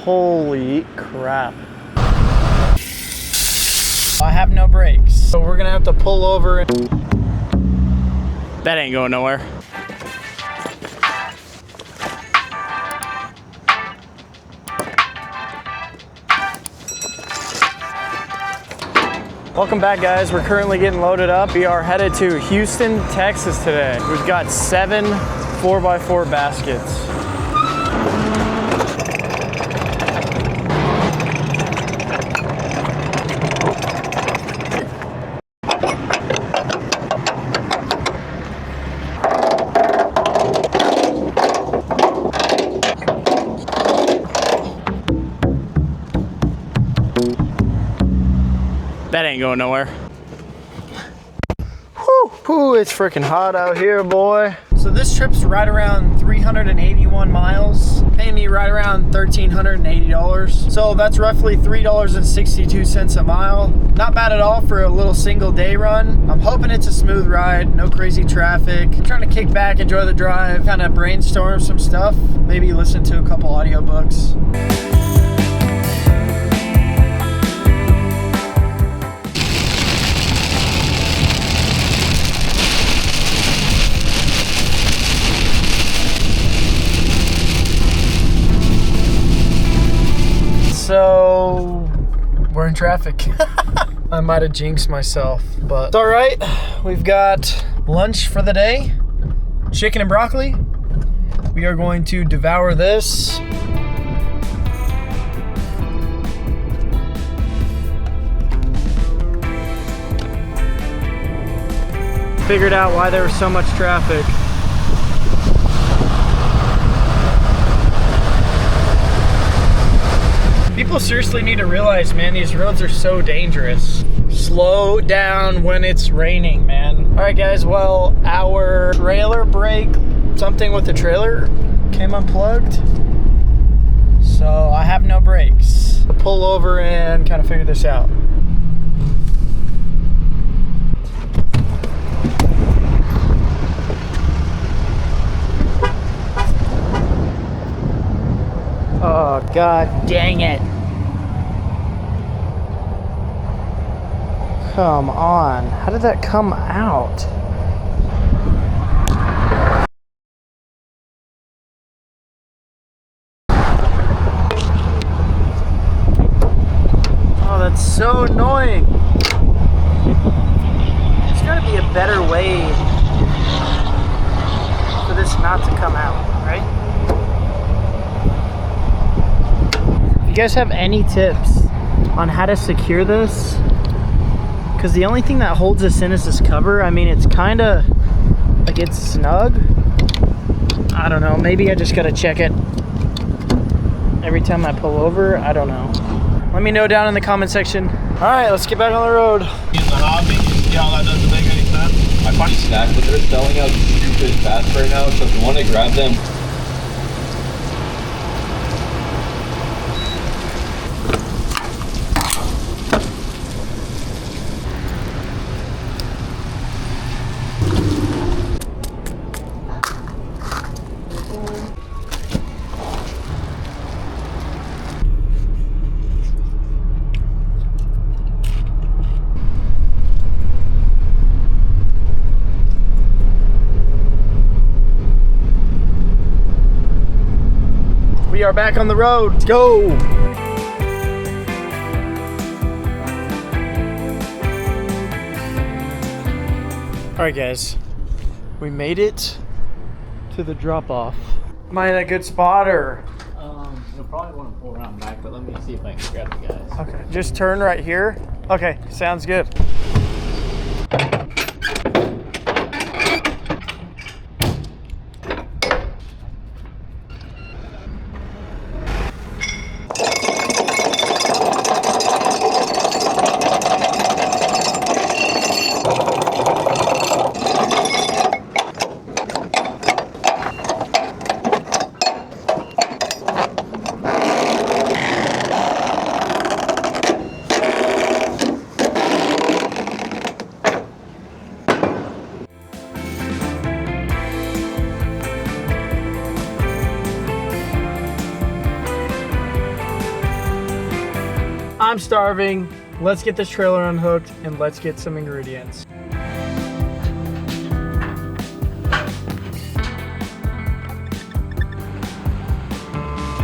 Holy crap. I have no brakes, so we're gonna have to pull over. That ain't going nowhere. Welcome back, guys. We're currently getting loaded up. We are headed to Houston, Texas today. We've got 7 4x4 baskets. That ain't going nowhere. Whew, it's freaking hot out here, boy. So this trip's right around 381 miles, paying me right around $1,380. So that's roughly $3.62 a mile. Not bad at all for a little single day run. I'm hoping it's a smooth ride, no crazy traffic. I'm trying to kick back, enjoy the drive, kind of brainstorm some stuff, maybe listen to a couple audiobooks. So we're in traffic. I might have jinxed myself, but it's all right. We've got lunch for the day, chicken and broccoli. We are going to devour this. Figured out why there was so much traffic. People seriously need to realize, man, these roads are so dangerous. Slow down when it's raining, man. All right, guys, well, our trailer brake, something with the trailer came unplugged. So I have no brakes. I'll pull over and kind of figure this out. Oh, God dang it. Come on. How did that come out? Oh, that's so annoying. There's gotta be a better way for this not to come out, right? You guys have any tips on how to secure this? Because the only thing that holds this in is this cover. I mean, it's kind of like it's snug. I don't know, maybe I just gotta check it every time I pull over. I don't know. Let me know down in the comment section. All right, let's get back on the road. In the hobby, see how that doesn't make any sense? I find snack, but they're selling out stupid fast right now, so if you want to grab them, We are back on the road. Let's go. All right, guys. We made it to the drop-off. Am I in a good spot, or? You'll probably want to pull around back, but let me see if I can grab the guys. Okay, just turn right here. Okay, sounds good. I'm starving. Let's get this trailer unhooked and let's get some ingredients.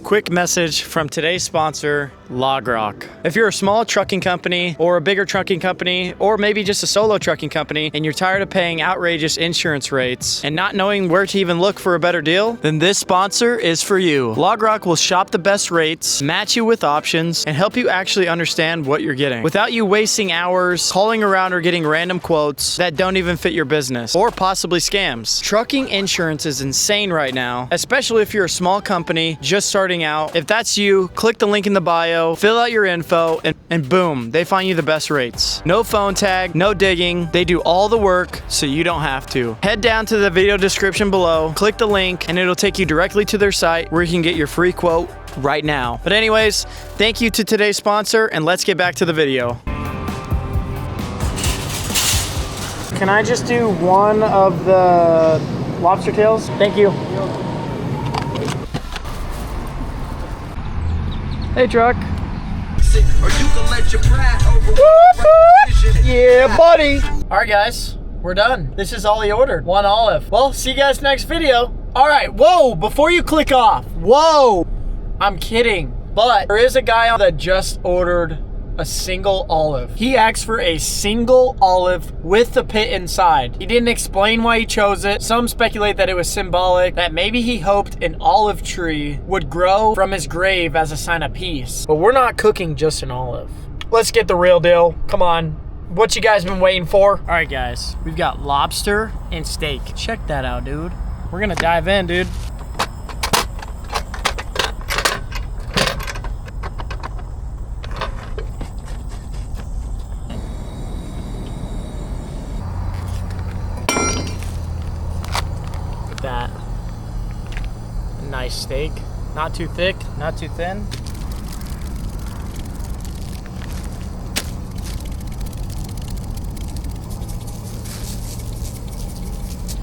Quick message from today's sponsor, LogRock. If you're a small trucking company or a bigger trucking company or maybe just a solo trucking company and you're tired of paying outrageous insurance rates and not knowing where to even look for a better deal, then this sponsor is for you. LogRock will shop the best rates, match you with options, and help you actually understand what you're getting without you wasting hours calling around or getting random quotes that don't even fit your business or possibly scams. Trucking insurance is insane right now, especially if you're a small company just starting out. If that's you, click the link in the bio, fill out your info, and boom, they find you the best rates. No phone tag, no digging. They do all the work so you don't have to. Head down to the video description below, click the link, and it'll take you directly to their site where you can get your free quote right now. But anyways, thank you to today's sponsor, and let's get back to the video. Can I just do one of the lobster tails? Thank you. Hey, truck. Yeah, buddy. All right, guys, we're done. This is all he ordered. 1 olive. Well, see you guys next video. All right, whoa, before you click off, whoa, I'm kidding. But there is a guy that just ordered a single olive. He asked for a single olive with the pit inside. He didn't explain why he chose it. Some speculate that it was symbolic, that maybe he hoped an olive tree would grow from his grave as a sign of peace. But we're not cooking just an olive. Let's get the real deal. Come on. What you guys been waiting for? All right, guys. We've got lobster and steak. Check that out, dude. We're gonna dive in, dude. That nice steak, not too thick, not too thin.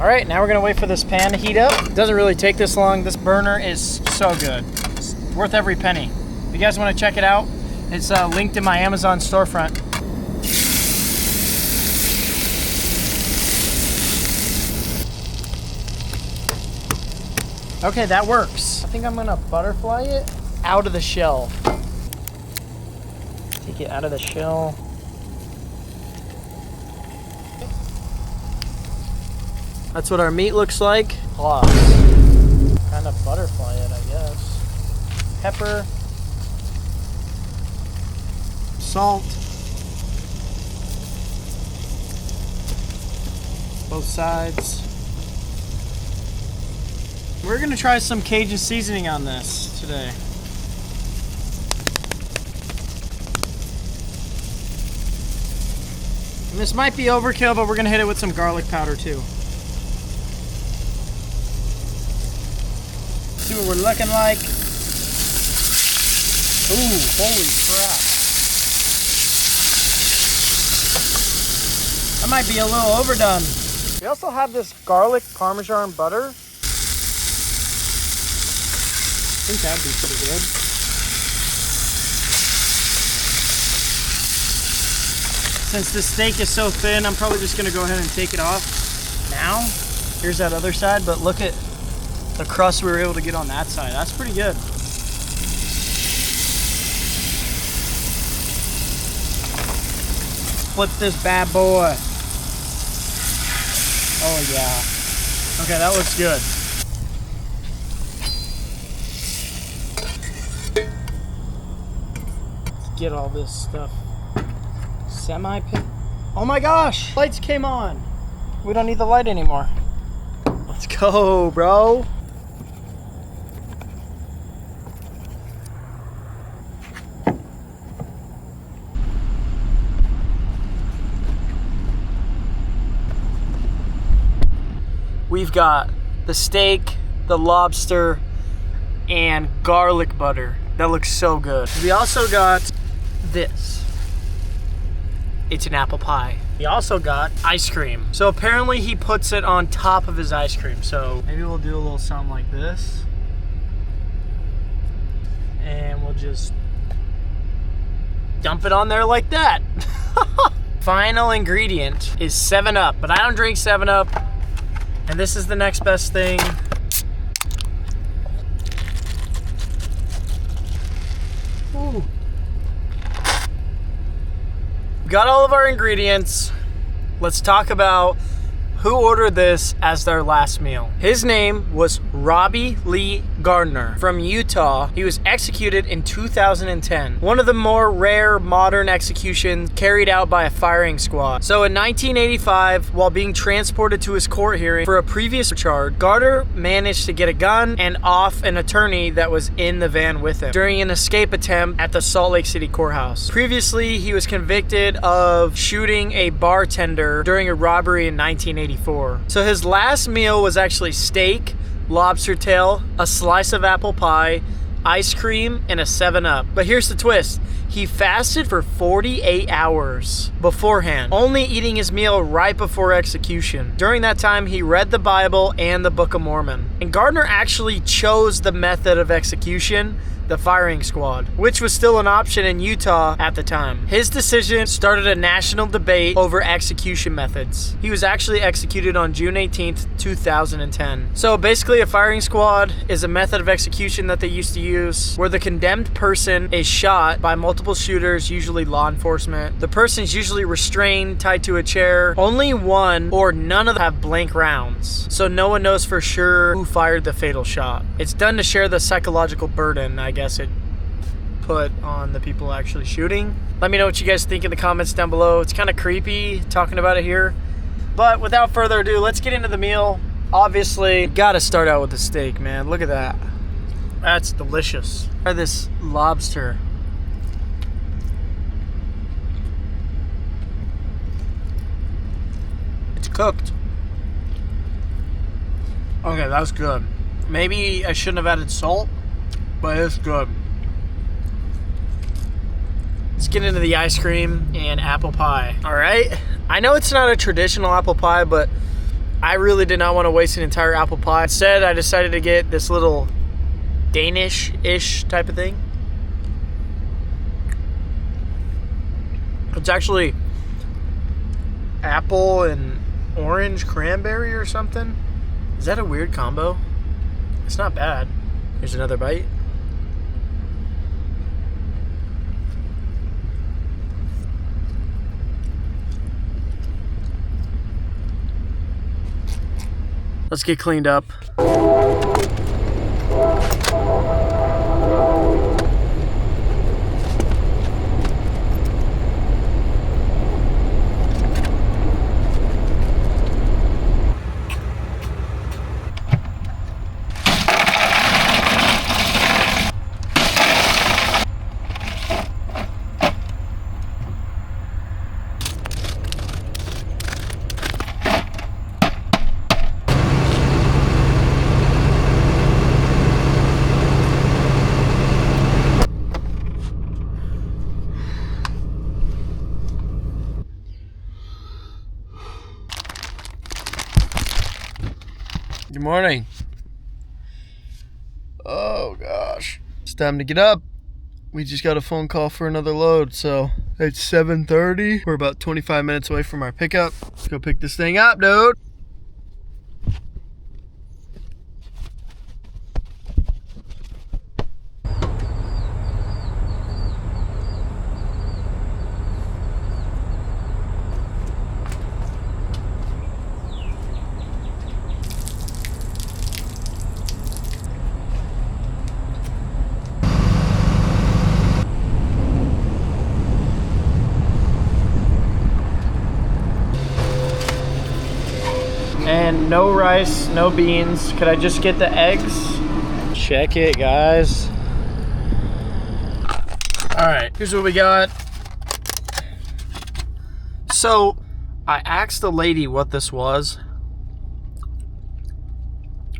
All right, now we're gonna wait for this pan to heat up. It doesn't really take this long. This burner is so good. It's worth every penny. If you guys wanna check it out, it's linked in my Amazon storefront. Okay, that works. I think I'm gonna butterfly it out of the shell. Take it out of the shell. That's what our meat looks like. Plus, kind of butterfly it, I guess. Pepper, salt, both sides. We're gonna try some Cajun seasoning on this today. And this might be overkill, but we're gonna hit it with some garlic powder too. See what we're looking like. Ooh, holy crap. That might be a little overdone. We also have this garlic Parmesan butter. I think that'd be pretty good. Since the steak is so thin, I'm probably just gonna go ahead and take it off now. Here's that other side, but look at the crust we were able to get on that side. That's pretty good. Flip this bad boy. Oh yeah. Okay, that looks good. Get all this stuff semi-pin. Oh my gosh, lights came on. We don't need the light anymore. Let's go, bro. We've got the steak, the lobster, and garlic butter. That looks so good. We also got this. It's an apple pie. We also got ice cream. So apparently he puts it on top of his ice cream. So maybe we'll do a little something like this. And we'll just dump it on there like that. Final ingredient is 7-Up, but I don't drink 7-Up, and this is the next best thing. Ooh. Got all of our ingredients. Let's talk about who ordered this as their last meal. His name was Robbie Lee Gardner from Utah. He was executed in 2010. One of the more rare modern executions carried out by a firing squad. So in 1985, while being transported to his court hearing for a previous charge, Gardner managed to get a gun and off an attorney that was in the van with him during an escape attempt at the Salt Lake City courthouse. Previously, he was convicted of shooting a bartender during a robbery in 1984. So his last meal was actually steak, lobster tail, a slice of apple pie, ice cream, and a 7-Up. But here's the twist. He fasted for 48 hours beforehand, only eating his meal right before execution. During that time, he read the Bible and the Book of Mormon. And Gardner actually chose the method of execution, the firing squad, which was still an option in Utah at the time. His decision started a national debate over execution methods. He was actually executed on June 18th, 2010. So basically, a firing squad is a method of execution that they used to use where the condemned person is shot by multiple shooters, usually law enforcement. The person's usually restrained, tied to a chair. Only one or none of them have blank rounds, so no one knows for sure who fired the fatal shot. It's done to share the psychological burden, I guess it put on the people actually shooting. Let me know what you guys think in the comments down below. It's kind of creepy talking about it here. But without further ado, let's get into the meal. Obviously, gotta start out with the steak, man. Look at that. That's delicious. Try this lobster. It's cooked. Okay, that's good. Maybe I shouldn't have added salt, but it's good. Let's get into the ice cream and apple pie. All right. I know it's not a traditional apple pie, but I really did not want to waste an entire apple pie. Instead, I decided to get this little Danish-ish type of thing. It's actually apple and orange cranberry or something. Is that a weird combo? It's not bad. Here's another bite. Let's get cleaned up. Good morning. Oh gosh, it's time to get up. We just got a phone call for another load, so it's 7:30. We're about 25 minutes away from our pickup. Let's go pick this thing up, dude. And no rice, no beans. Could I just get the eggs? Check it, guys. All right, here's what we got. So, I asked the lady what this was.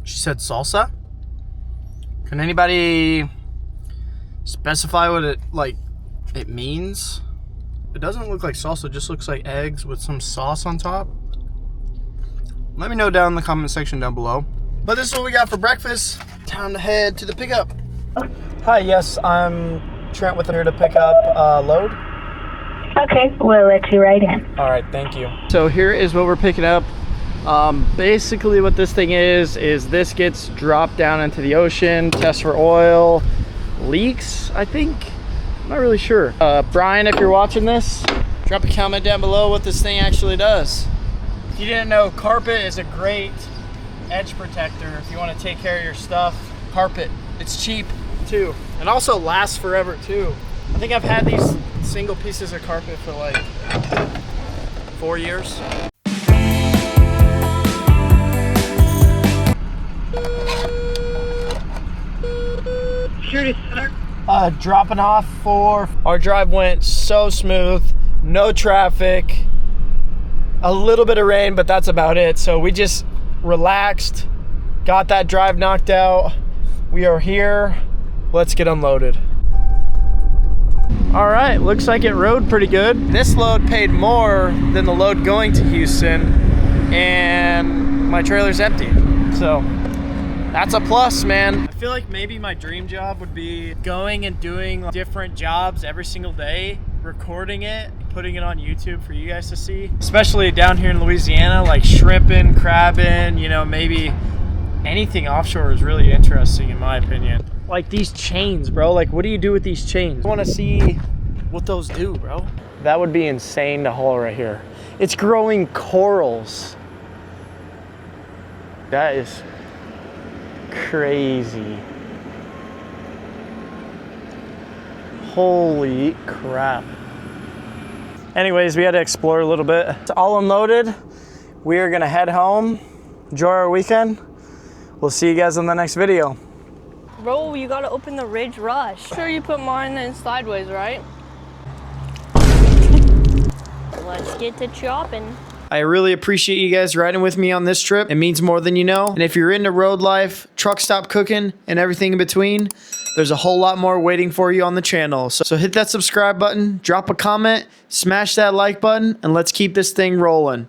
She said salsa. Can anybody specify what it means? It doesn't look like salsa, it just looks like eggs with some sauce on top. Let me know down in the comment section down below. But this is what we got for breakfast. Time to head to the pickup. Hi, yes, I'm Trent with here to pick up load. Okay, we'll let you right in. All right, thank you. So here is what we're picking up. Basically what this thing is this gets dropped down into the ocean, test for oil, leaks, I think. I'm not really sure. Brian, if you're watching this, drop a comment down below what this thing actually does. If you didn't know, carpet is a great edge protector. If you want to take care of your stuff, carpet. It's cheap too. And also lasts forever too. I think I've had these single pieces of carpet for like 4 years. Dropping off for our drive went so smooth, no traffic, a little bit of rain, but that's about it. So we just relaxed, got that drive knocked out. We are here. Let's get unloaded. All right, looks like it rode pretty good. This load paid more than the load going to Houston, and my trailer's empty. So that's a plus, man. I feel like maybe my dream job would be going and doing different jobs every single day, recording it, putting it on YouTube for you guys to see. Especially down here in Louisiana, like shrimping, crabbing, you know, maybe anything offshore is really interesting in my opinion. Like these chains, bro. Like, what do you do with these chains? I want to see what those do, bro. That would be insane to haul right here. It's growing corals. That is crazy. Holy crap. Anyways, we had to explore a little bit. It's all unloaded. We are gonna head home, enjoy our weekend. We'll see you guys in the next video. Bro, you gotta open the Ridge Rush. Sure, you put mine in sideways, right? Let's get to chopping. I really appreciate you guys riding with me on this trip. It means more than you know. And if you're into road life, truck stop cooking, and everything in between, there's a whole lot more waiting for you on the channel. So hit that subscribe button, drop a comment, smash that like button, and let's keep this thing rolling.